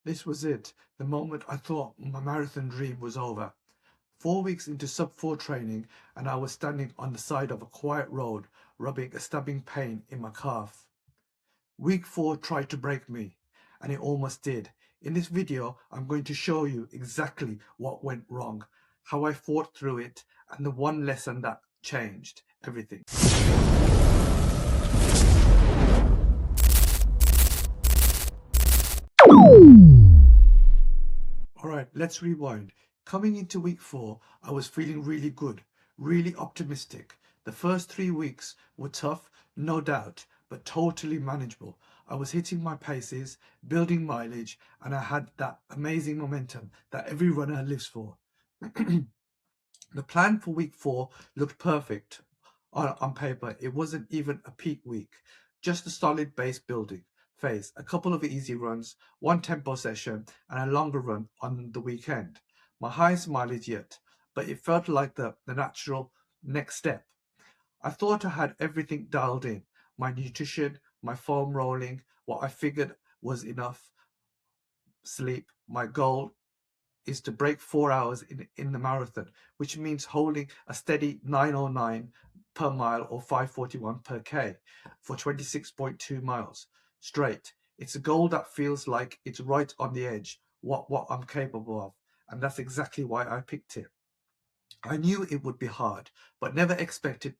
This was it, the moment I thought my marathon dream was over. 4 weeks into sub-4 training, and I was standing on the side of a quiet road, rubbing a stabbing pain in my calf. Week 4 tried to break me, and it almost did. In this video, I'm going to show you exactly what went wrong, how I fought through it, and the one lesson that changed everything. Alright, let's rewind. Coming into week 4, I was feeling really good, really optimistic. The first 3 weeks were tough, no doubt, but totally manageable. I was hitting my paces, building mileage, and I had that amazing momentum that every runner lives for. The plan for week 4 looked perfect on paper. It wasn't even a peak week, just a solid base building phase, a couple of easy runs, one tempo session, and a longer run on the weekend. My highest mileage yet, but it felt like the natural next step. I thought I had everything dialed in, my nutrition, my foam rolling, what I figured was enough sleep. My goal is to break 4 hours in the marathon, which means holding a steady 9:09 per mile or 5:41 per k for 26.2 miles straight. It's a goal that feels like it's right on the edge, what I'm capable of, and that's exactly why I picked it. I knew it would be hard, but never expected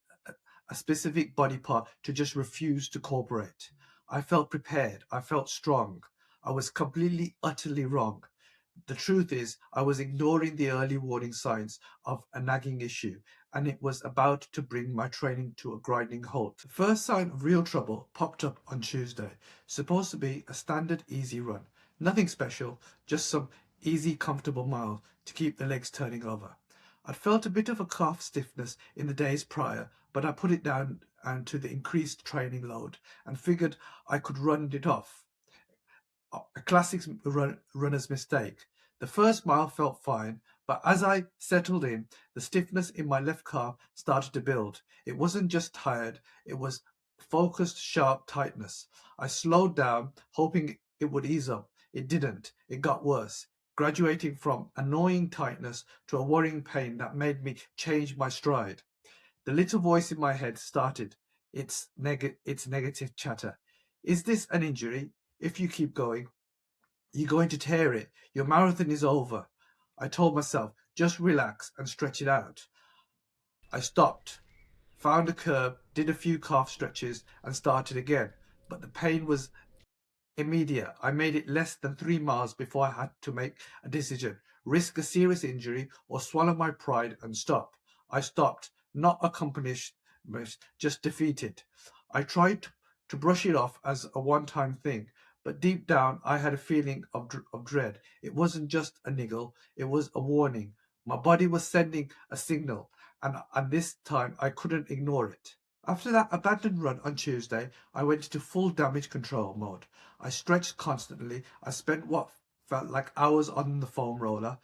a specific body part to just refuse to cooperate. I felt prepared. I felt strong. I was completely, utterly wrong. The truth is, I was ignoring the early warning signs of a nagging issue, and it was about to bring my training to a grinding halt. The first sign of real trouble popped up on Tuesday. Supposed to be a standard easy run. Nothing special, just some easy, comfortable miles to keep the legs turning over. I'd felt a bit of a calf stiffness in the days prior, but I put it down to the increased training load and figured I could run it off. A classic runner's mistake. The first mile felt fine, but as I settled in, the stiffness in my left calf started to build. It wasn't just tired, it was focused, sharp tightness. I slowed down, hoping it would ease up. It didn't. It got worse, graduating from annoying tightness to a worrying pain that made me change my stride. The little voice in my head started its negative chatter. Is this an injury? If you keep going, you're going to tear it. Your marathon is over. I told myself, just relax and stretch it out. I stopped, found a curb, did a few calf stretches, and started again. But the pain was immediate. I made it less than 3 miles before I had to make a decision: risk a serious injury or swallow my pride and stop. I stopped, not accomplished, just defeated. I tried to brush it off as a one-time thing, but deep down I had a feeling of dread. It wasn't just a niggle, it was a warning. My body was sending a signal, and this time I couldn't ignore it. After that abandoned run on Tuesday, I went into full damage control mode. I stretched constantly. I spent what felt like hours on the foam roller.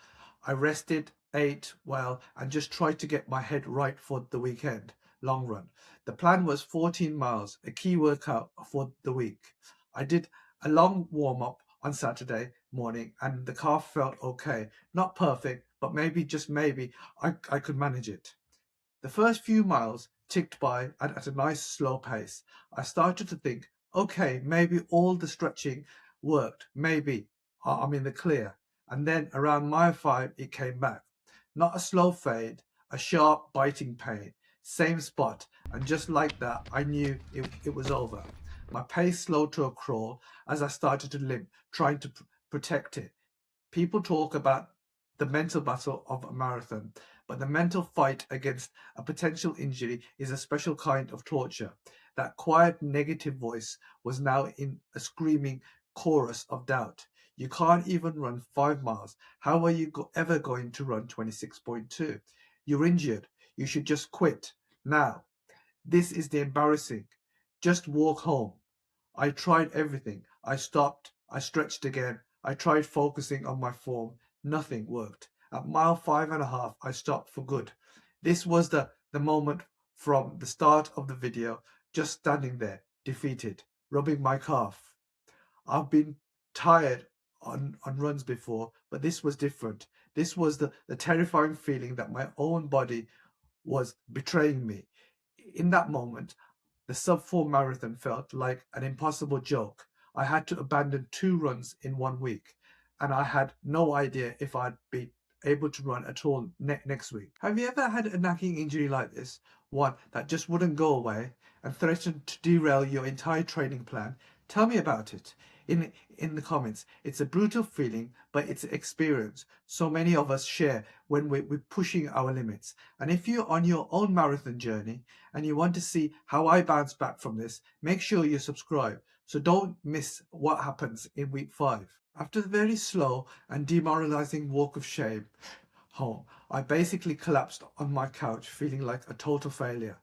I rested, ate well, and just tried to get my head right for the weekend long run. The plan was 14 miles, a key workout for the week. I did a long warm-up on Saturday morning, and the calf felt okay. Not perfect, but maybe, just maybe, I could manage it. The first few miles ticked by at a nice slow pace. I started to think, okay, maybe all the stretching worked. Maybe I'm in the clear. And then around mile 5, it came back. Not a slow fade, a sharp biting pain. Same spot. And just like that, I knew it was over. My pace slowed to a crawl as I started to limp, trying to protect it. People talk about the mental battle of a marathon, but the mental fight against a potential injury is a special kind of torture. That quiet negative voice was now in a screaming chorus of doubt. You can't even run 5 miles. How are you ever going to run 26.2? You're injured. You should just quit. Now, this is the embarrassing. Just walk home. I tried everything. I stopped. I stretched again. I tried focusing on my form. Nothing worked. At mile 5.5, I stopped for good. This was the moment from the start of the video, just standing there, defeated, rubbing my calf. I've been tired on runs before, but this was different. This was the terrifying feeling that my own body was betraying me. In that moment, the sub-4 marathon felt like an impossible joke. I had to abandon 2 runs in 1 week, and I had no idea if I'd be able to run at all next week. Have you ever had a nagging injury like this? One that just wouldn't go away and threatened to derail your entire training plan? Tell me about it in the comments. It's a brutal feeling, but it's an experience so many of us share when we're pushing our limits. And if you're on your own marathon journey and you want to see how I bounce back from this, make sure you subscribe so don't miss what happens in week 5. After the very slow and demoralizing walk of shame home, I basically collapsed on my couch feeling like a total failure.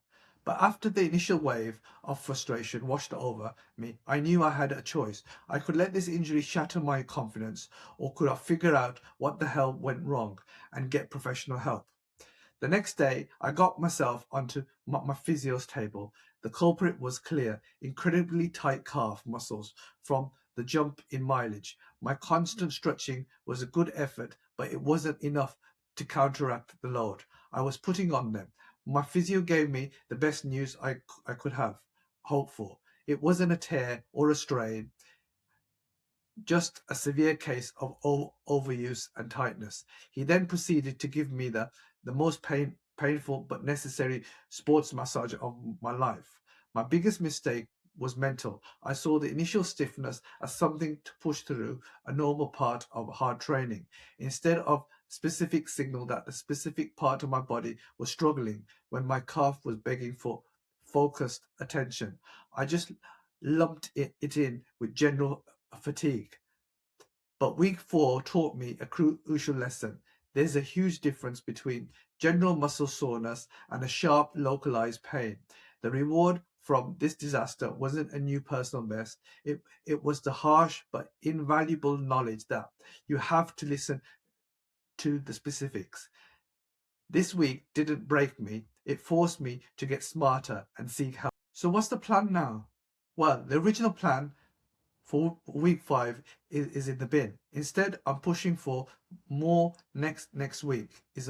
But after the initial wave of frustration washed over me, I knew I had a choice. I could let this injury shatter my confidence, or could I figure out what the hell went wrong and get professional help? The next day, I got myself onto my physio's table. The culprit was clear: incredibly tight calf muscles from the jump in mileage. My constant stretching was a good effort, but it wasn't enough to counteract the load I was putting on them. My physio gave me the best news I could have hoped for. It wasn't a tear or a strain, just a severe case of overuse and tightness. He then proceeded to give me the most painful but necessary sports massage of my life. My biggest mistake was mental. I saw the initial stiffness as something to push through, a normal part of hard training, instead of specific signal that the specific part of my body was struggling when my calf was begging for focused attention. I just lumped it in with general fatigue. But week 4 taught me a crucial lesson. There's a huge difference between general muscle soreness and a sharp localized pain. The reward from this disaster wasn't a new personal best. It was the harsh but invaluable knowledge that you have to listen to the specifics. This week didn't break me. It forced me to get smarter and seek help. So what's the plan now? Well, the original plan for week 5 is in the bin. Instead, I'm pushing for more next week is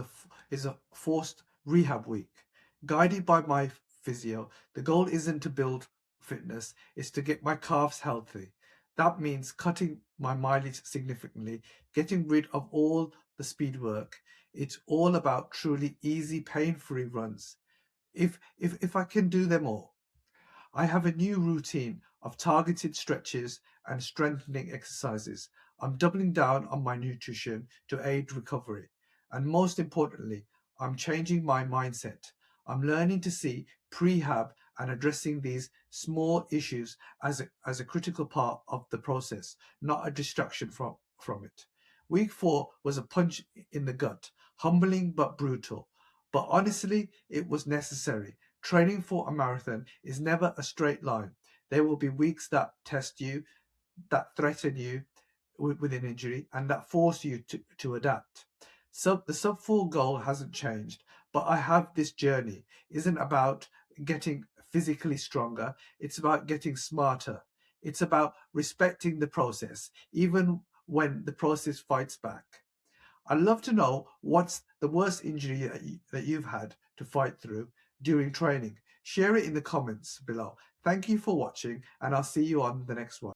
a forced rehab week. Guided by my physio, the goal isn't to build fitness, it's to get my calves healthy. That means cutting my mileage significantly, getting rid of all the speed work. It's all about truly easy, pain-free runs. If I can do them all. I have a new routine of targeted stretches and strengthening exercises. I'm doubling down on my nutrition to aid recovery. And most importantly, I'm changing my mindset. I'm learning to see prehab and addressing these small issues as a critical part of the process, not a distraction from it. Week 4 was a punch in the gut, humbling but brutal. But honestly, it was necessary. Training for a marathon is never a straight line. There will be weeks that test you, that threaten you with an injury, and that force you to adapt. So the sub-4 goal hasn't changed, but I have this journey. Isn't about getting physically stronger. It's about getting smarter. It's about respecting the process, even when the process fights back. I'd love to know what's the worst injury that you've had to fight through during training. Share it in the comments below. Thank you for watching, and I'll see you on the next one.